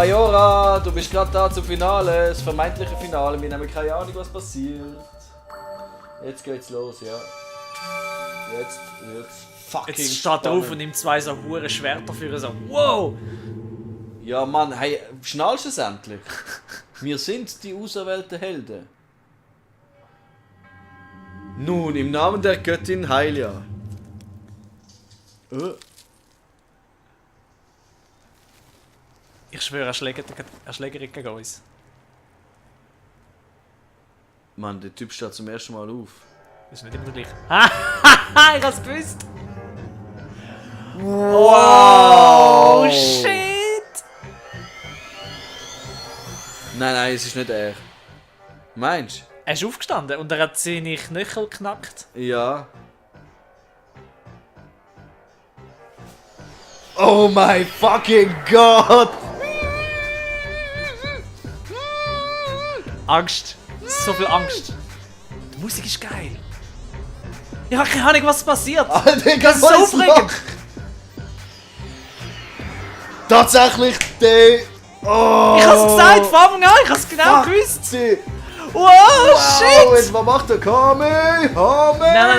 Majora, du bist gerade da zum Finale, das vermeintliche Finale. Wir haben keine Ahnung, was passiert. Jetzt geht's los, ja. Jetzt wird's fucking Jetzt steht er auf und nimmt zwei so hure Schwerter für so. Wow! Ja, Mann, hey, schnallst du es endlich? Wir sind die auserwählten Helden. Nun, im Namen der Göttin Hylia. Ich schwöre, er schlägt gegen uns. Mann, der Typ steht zum ersten Mal auf. Ist nicht immer der gleiche. Hahaha, ich hab's gewusst! Wow! Oh shit! Nein, es ist nicht er. Meinst du? Er ist aufgestanden und er hat seine Knöchel geknackt. Ja. Oh my fucking God! Angst. So viel Angst. Die Musik ist geil. Ich habe keine Ahnung, was passiert. Alter, Das ist so aufregend. Tatsächlich der... Oh! Ich hab's gesagt, von Anfang an, ich hab's genau gewusst. Sie. Wow, Wow, shit! jetzt, was macht der Kami?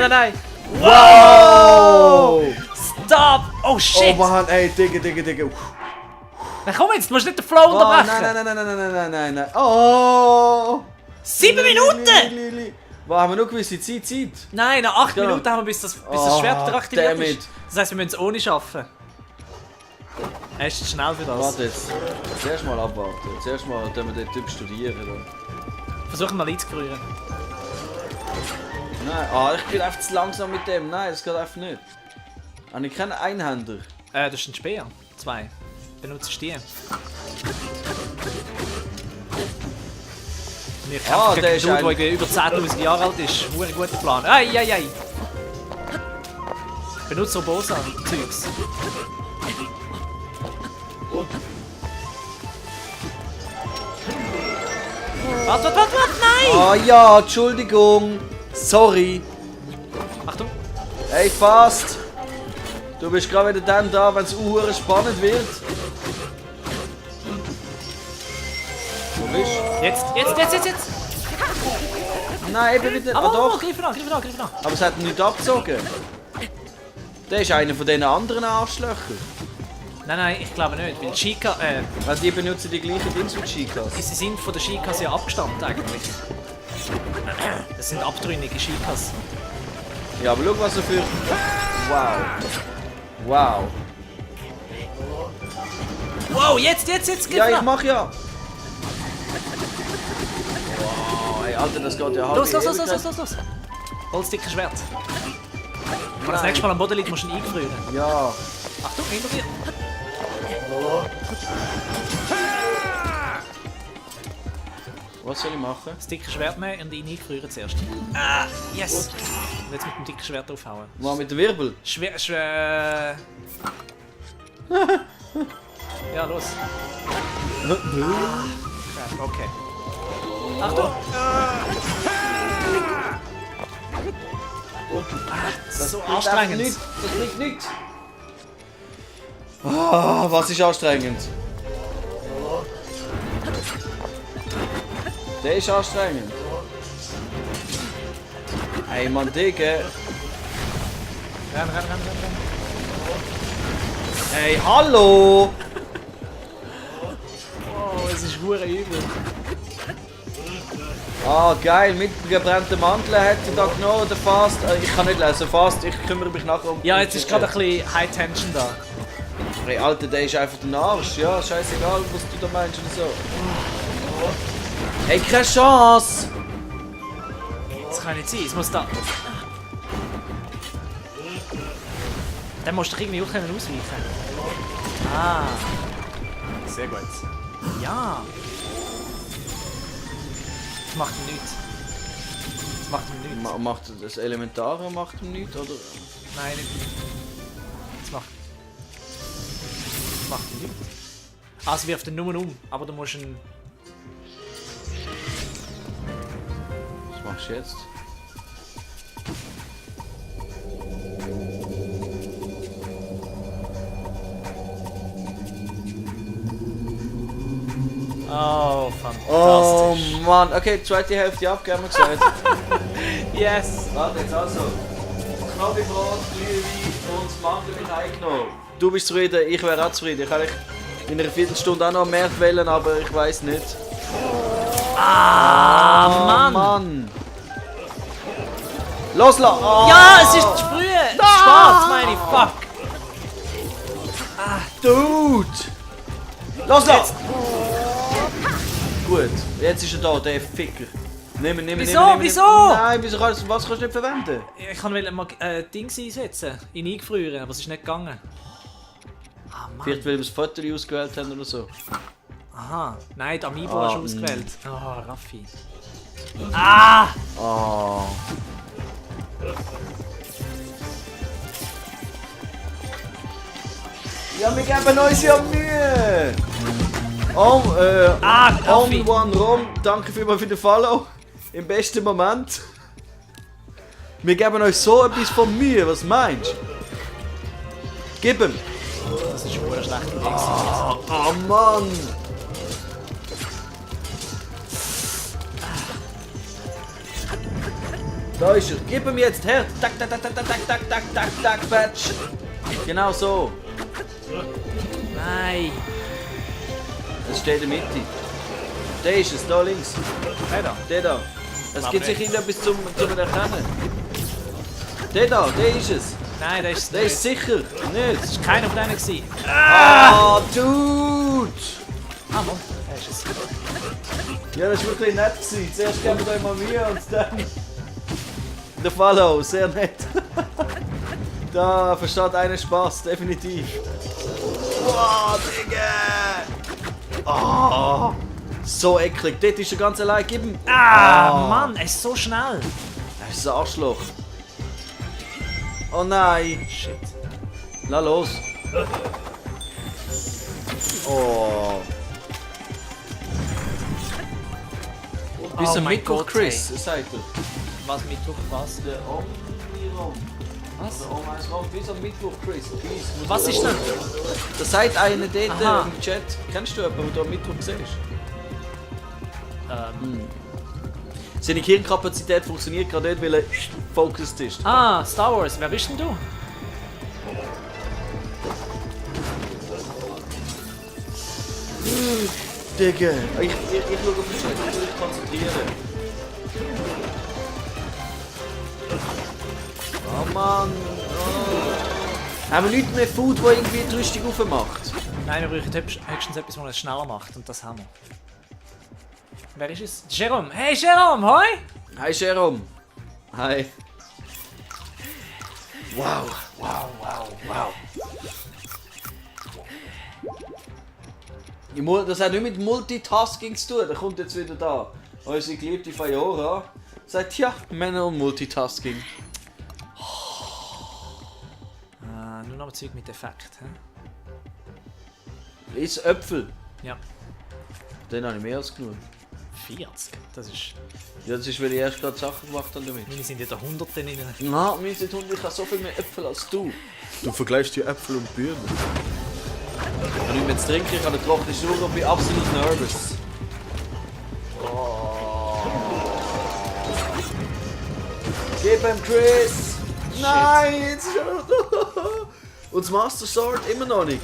Nein. Wow! Stop! Oh Oh shit! Mann, ey, Digga. Na komm jetzt, du musst nicht den Flow Oh, unterbrechen. nein. Oh! 7 Minuten! Was haben wir noch gewisse Zeit? Nein, nach 8 Ja. Minuten haben wir bis das Oh, Schwert wieder aktiviert damn it. ist. Das heisst, wir müssen es ohne schaffen. Er ist zu schnell für das. Warte jetzt. Zuerst mal abwarten. Zuerst mal den Typ studieren. Versuchen mal einzurühren. Nein, ich bin einfach zu langsam mit dem. Nein, das geht einfach nicht. Habe ich keinen Einhänder? Das ist ein Speer. 2. Benutzt die. Wir kämpfen der gegen einen ist Dude, der über 10.000 Jahre alt ist. Ein guter Plan. Ei. Benutzt Robosa-Zeugs. Warte, nein! Ah ja, Entschuldigung. Sorry. Achtung. Hey, fast. Du bist gerade wieder dann da, wenn es spannend wird. Wo bist du? Jetzt! Nein, eben wieder. Aber Ah doch. Griff ihn an. Aber es hat ihn nicht abgezogen. Der ist einer von diesen anderen Arschlöchern. Nein, ich glaube nicht, weil Chica, Weil die benutzen die gleichen Dings wie Chicas. sie sind von den Chikas ja abgestammt eigentlich. Das sind abtrünnige Chikas. Ja, aber schau, was er für... Wow. Wow, jetzt, griff Ja, ihn ich an. mach ja. Wow, ey, Alter, das geht ja halb Los. Hol's dicke Schwert. Wenn das nächste Mal am Boden liegt, musst du ihn eingefrieren. Ja. Achtung, hinter dir. Was soll ich machen? Das dicke Schwert nehmen und ihn eingefrieren zuerst. Yes! Und jetzt mit dem dicken Schwert aufhauen. Mal mit dem Wirbel. Schwer. Ja, los. Crap, okay. Achtung! So anstrengend. Das bringt nichts. Ah, was ist anstrengend? Der ist anstrengend. Hey Mann, Digga. Renn. Hey, hallo! Oh, es ist hure übel. Ah, geil, mit gebrannten Mantel hat er da genommen, der Fast. Ich kann nicht lesen, Fast, ich kümmere mich nachher um... Ja, jetzt ist gerade ein bisschen High Tension da. Hey, Alter, der ist einfach der Arsch. Ja, scheißegal, was du da meinst oder so. Hey, keine Chance! Das kann nicht sein, es muss da. Dann musst du doch irgendwie auch ausweichen. Ah. Sehr gut. Ja. Das macht ihm nichts. Das macht ihm nichts. Macht das Elementare macht ihm nichts, oder? Nein, nicht. Das macht ihm nichts. Also wirft ihn nur um, aber du musst ihn... Was machst du jetzt? fantastisch. Oh Mann, okay, zweite Hälfte abgeben wir gesagt. Yes! Warte jetzt also. Knobelbrot, Glühwein und Mandeln mit eingenommen. Du bist zufrieden, ich wäre auch zufrieden. Ich kann in einer Viertelstunde auch noch mehr wählen, aber ich weiß nicht. Mann! Loslassen! Oh. Ja, es ist zu früh! Schwarz, meine ich, fuck! Dude! Loslassen! Gut, jetzt ist er da, der Ficker. Nimm. Wieso? Nein, wieso was kannst du nicht verwenden? Ich kann mal Dings einsetzen, ihn eingefrieren, aber es ist nicht gegangen. Ah, Mann. Vielleicht weil wir das Foto ausgewählt haben oder so. Aha, nein, die Amiibo hast du ausgewählt. Ah, Raffi. Ah! Oh. Ja, wir geben uns ja Mühe! Raffi! One Rom, danke vielmals für den Follow. Im besten Moment. Wir geben euch so etwas von Mühe, was meinst du? Gib ihm! Das ist eine schlechte Idee. Oh Mann! Da ist er. Gib ihm jetzt her. Tak, tak, tak, tak, tak, tak, tak, tak, tak, Patch. Genau so. Nein! Es steht in der Mitte. Der ist es, da links. Der da. Es gibt sicher etwas zum Erkennen. Der da, der ist es. Nein, der ist Der ist sicher. Nicht. Das war keiner von denen gewesen. Ah, Dude! Ah, Mann, der ist es. Ja, das war wirklich nett gewesen. Zuerst geben wir euch mal Mühe und dann... Der Follow, sehr nett. Da versteht einer Spaß, definitiv. Wow, Digga! Oh, so eklig. Dort ist er ganz allein. Gib ihm. Mann, er ist so schnell. Das ist ein Arschloch. Oh nein. Shit. Lass los. Oh. Bis Oh am mein Mittwoch, Gott, Chris, ey. sagt er. Was Mittwoch, was? Der Omni-Rom. Was? Der Omni-Rom. Bis am Mittwoch, Chris. Please. Was ist denn? Da sagt einer dort Aha. im Chat. Kennst du jemanden, der am Mittwoch siehst? Seine Hirnkapazität funktioniert gerade nicht, weil er focused ist. Ah, Star Wars. Wer bist denn du? Digga. Ich schaue auf den Chat, ich will mich konzentrieren. Oh Mann. Oh. Haben wir nicht mehr Food, das irgendwie die Rüstung aufmacht? Nein, wir brauchen höchstens etwas, das es schneller macht. Und das haben wir. Wer ist es? Jerome. Hey Jerome, hoi! Hi Jerome. Hi. Wow. Das hat nicht mit Multitasking zu tun, da kommt jetzt wieder da. Unsere geliebte Fayora sagt, ja, Männer und Multitasking. Nur noch ein Zeug mit Effekt. He? Ist Äpfel. Ja. Den habe ich mehr als genug. 40. Das ist... Ja, das ist, weil ich erst gerade Sachen gemacht habe damit. Meine sind ja da Hunderten drin. Na, wir sind Hunde, ich habe so viel mehr Äpfel als du. Du vergleichst die Äpfel und Birnen. Ich habe nicht mehr zu trinken, ich habe eine trockene Schnur und bin absolut nervös. Oh. Gib ihm Chris! Nein, jetzt ist er noch da! Und das Master Sword immer noch nicht.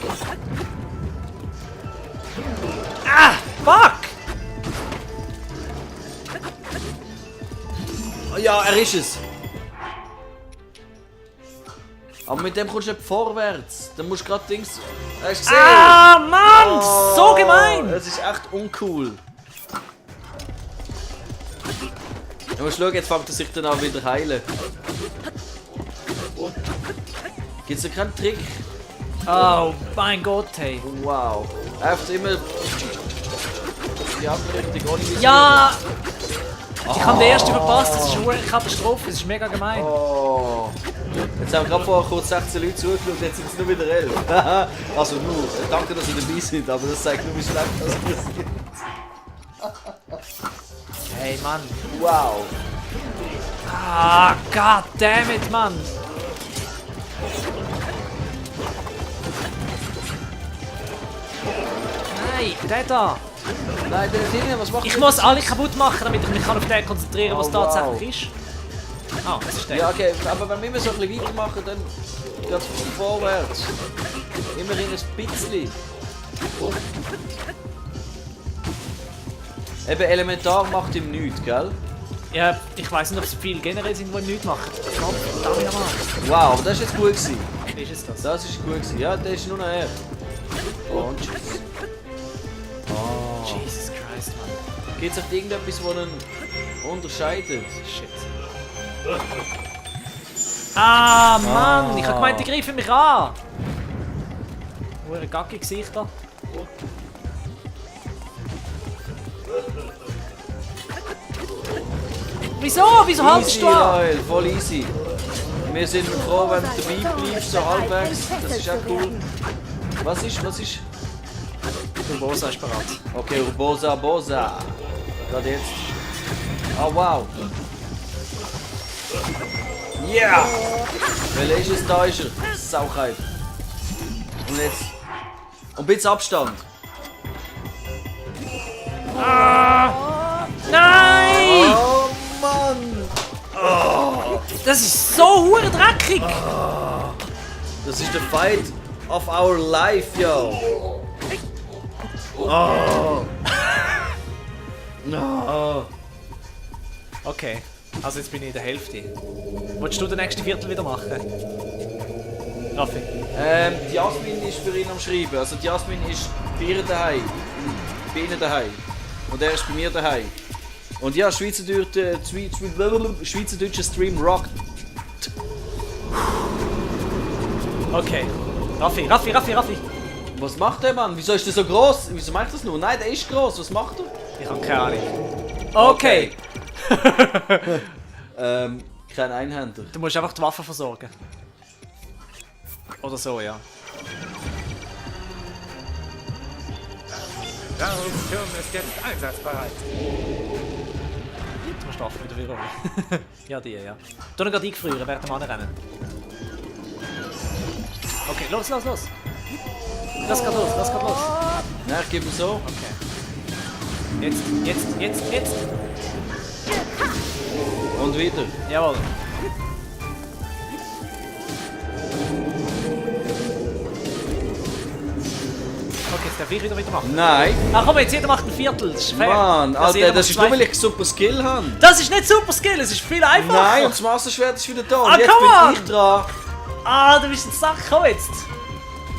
Ah! Fuck! Ja, er ist es. Aber mit dem kommst du nicht vorwärts. Dann musst du gerade Dings... Hast du gesehen? Ah, Mann! So gemein! Es ist echt uncool. Du musst schauen, jetzt fängt er sich dann auch wieder heilen. Gibt es da keinen Trick? Oh mein Gott, hey. Wow. Einfach immer... Die andere Richtung, ohne Vision. Ja! Ich habe den ersten verpasst, das ist eine Katastrophe, das ist mega gemein. Oh. Jetzt haben wir gerade vorher kurz 16 Leute zugeschaut, jetzt sind es nur wieder 11. Also nur, danke, dass ihr dabei seid, aber das zeigt nur, wie schlecht das ist. Hey Mann. Wow. Ah, god damn it, Mann. Nein, der da. Nein, der Ding, was macht Ich der? muss alle kaputt machen, damit ich mich auf den konzentrieren kann, was Oh, tatsächlich ist. Ah, das ist der. Ja, okay, aber wenn wir immer so ein bisschen weitermachen, dann geht es vorwärts. Immerhin ein bisschen. Eben Elementar macht ihm nichts, gell? Ja, ich weiss nicht, ob es viele generell sind, die nichts machen. Verdammt nochmal. Wow, aber das ist jetzt gut gewesen. Wie ist es das? Das ist gut gewesen. Ja, der ist nur noch er. Und tschüss. Oh. Jesus Christ, Mann. Gibt es auch irgendetwas, das ihn unterscheidet? Shit. Ah, Mann! Ich hab gemeint, die greifen mich an! Hure gacki Gesichter. Wieso? Wieso haltest Easy, du an? Joel, voll easy. Wir sind froh, wenn du dabei bleibst, so halbwegs. Das ist auch cool. Was ist? Urbosa ist bereit. Okay, Urbosa Bosa. Gerade jetzt. Oh wow. Yeah! Welcher ist es? Da ist er. Sauchheit. Und jetzt. Und ein bisschen Abstand. Nein! Oh Mann! Das ist so hure dreckig! Das ist der Fight of our life, yo! Oh! No! Okay, also jetzt bin ich in der Hälfte. Wolltest du den nächsten Viertel wieder machen? Raffi? Die Jasmin ist für ihn am Schreiben. Also die Jasmin ist bei ihr daheim. Bei ihnen daheim. Und er ist bei mir daheim. Und ja, schweizerdeutscher Stream rockt. Okay. Raffi! Was macht der Mann? Wieso ist der so groß? Wieso macht das nur? Nein, der ist groß. Was macht er? Ich hab keine Ahnung. Okay! Kein Einhänder. Du musst einfach die Waffe versorgen. Oder so, ja. Nahrungsturm ist jetzt einsatzbereit. Du musst die Waffe wieder holen. Ja, die, ja. Du noch gerade eingefrieren, während dem Anrennen. Okay, los! Lass geht los! Nein, ich gebe ihm so. Okay. Jetzt! Und wieder. Jawohl. Okay, jetzt darf ich wieder weitermachen. Nein. Ach komm, jetzt jeder macht ein Viertel. Das ist fair. Mann, Also Alter, jeder das macht ist zwei nur, weil ich super Skill habe. Das ist nicht super Skill, es ist viel einfacher. Nein, und das Masterschwert ist wieder da. Ah, Und jetzt come bin on. ich dran. Ah, du bist ein Sack, komm jetzt.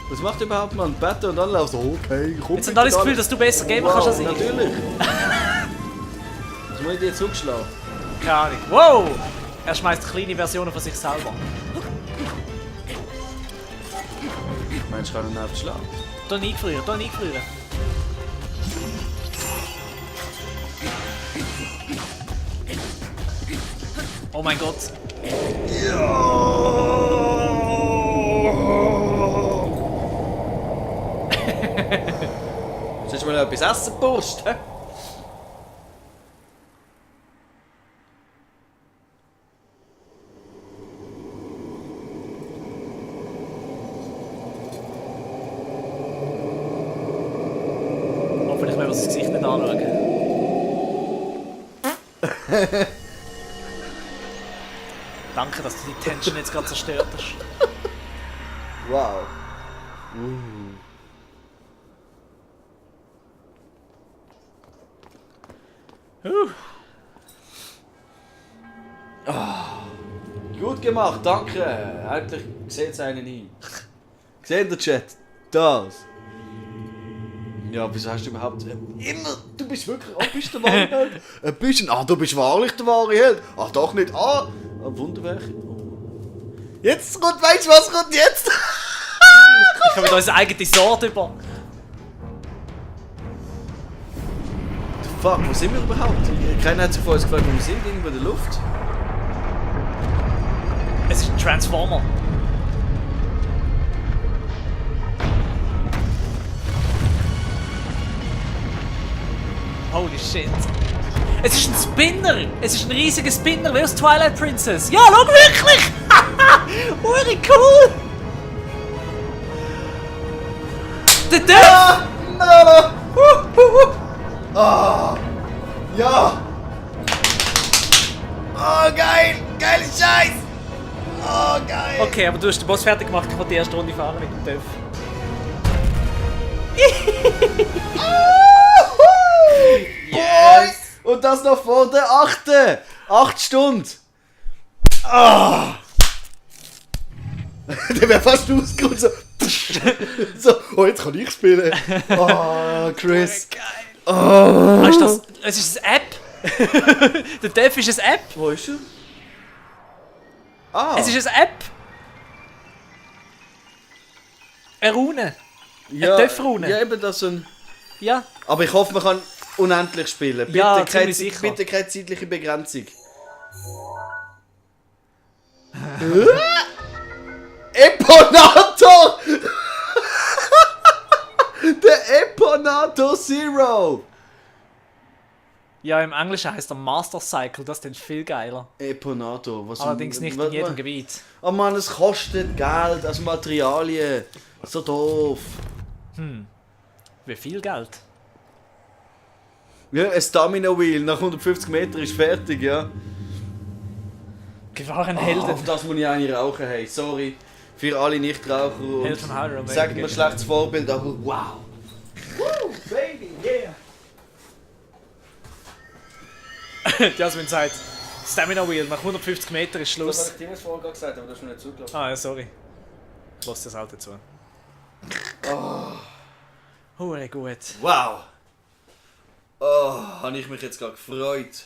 Was macht überhaupt man? Battle und dann läuft so, okay, komm. Jetzt haben alle das Gefühl, dass du besser gamen kannst als ich. Natürlich. Das muss ich dir zugeschlagen. Keine Ahnung. Wow! Er schmeißt kleine Versionen von sich selber. Meinst du, ich kann ihn einfach schlagen? Da eingefrieren. Oh mein Gott. Sollst du mal etwas essen, Post? hä? Hoffentlich werden wir das Gesicht nicht anschauen. Danke, dass du die Tension jetzt gerade zerstört hast. Wow. Gut gemacht, danke. Endlich sieht es einen hin. Seht ihr, Chat? Das. Ja, wieso hast du überhaupt... Immer, du bist wirklich... Oh, bist du der wahre Held? Ein bisschen... Ah, du bist wahrlich der wahre Held. Ach, doch nicht. Ah, Wunderwerk. Jetzt kommt... Weißt du, was kommt jetzt? Ich habe unsere eigene Sorte über. Fuck, wo sind wir überhaupt? Keiner hat sich von uns gefragt, wo wir sind. Irgendwo in der Luft. Es ist ein Transformer. Holy shit. Es ist ein Spinner! Es ist ein riesiger Spinner, wie aus Twilight Princess. Ja, schau wirklich! Uri cool! Der Dörr! Ah! Ja! Oh, geil! Geiler Scheiß! Oh, geil! Okay, aber du hast den Boss fertig gemacht, ich wollte die erste Runde fahren mit dem Töff. Yes! Und das noch vor der 8. 8 Stunden! Ah! Der wäre fast ausgekommen, so. So, oh, jetzt kann ich spielen. Oh, Chris. Geil. Oh. Ist das? Es ist eine App. Der Töff ist eine App. Wo ist er? Ah! Es ist eine App. Eine Rune. ja, eine Töpfrune. Ja, eben das ein... Ja. Aber ich hoffe, man kann unendlich spielen. Bitte, Ja, keine, ziemlich sicher. bitte keine zeitliche Begrenzung. Eponator! Der Eponator Zero! Ja, im Englischen heißt er Master Cycle, das ist dann viel geiler. Eponator, was Allerdings nicht in jedem Gebiet. Oh Mann, es kostet Geld, also Materialien. So doof. Wie viel Geld? Ja, ein Stamina Wheel nach 150 Metern ist fertig, ja. Gefahrenhelden. Auf das muss ich eigentlich rauchen, hey, sorry. Für alle Nichtraucher und Held von Hyrule. sagt mir schlechtes Vorbild, aber wow. Woo, baby, yeah. Jasmin sagt, Stamina Wheel, nach 150 Metern ist Das Schluss. habe ich dir vorher gesagt, aber du hast mir nicht zugelassen. Ah ja, sorry. Lass das halt dazu. Hure gut. Wow. Oh, habe ich mich jetzt gerade gefreut.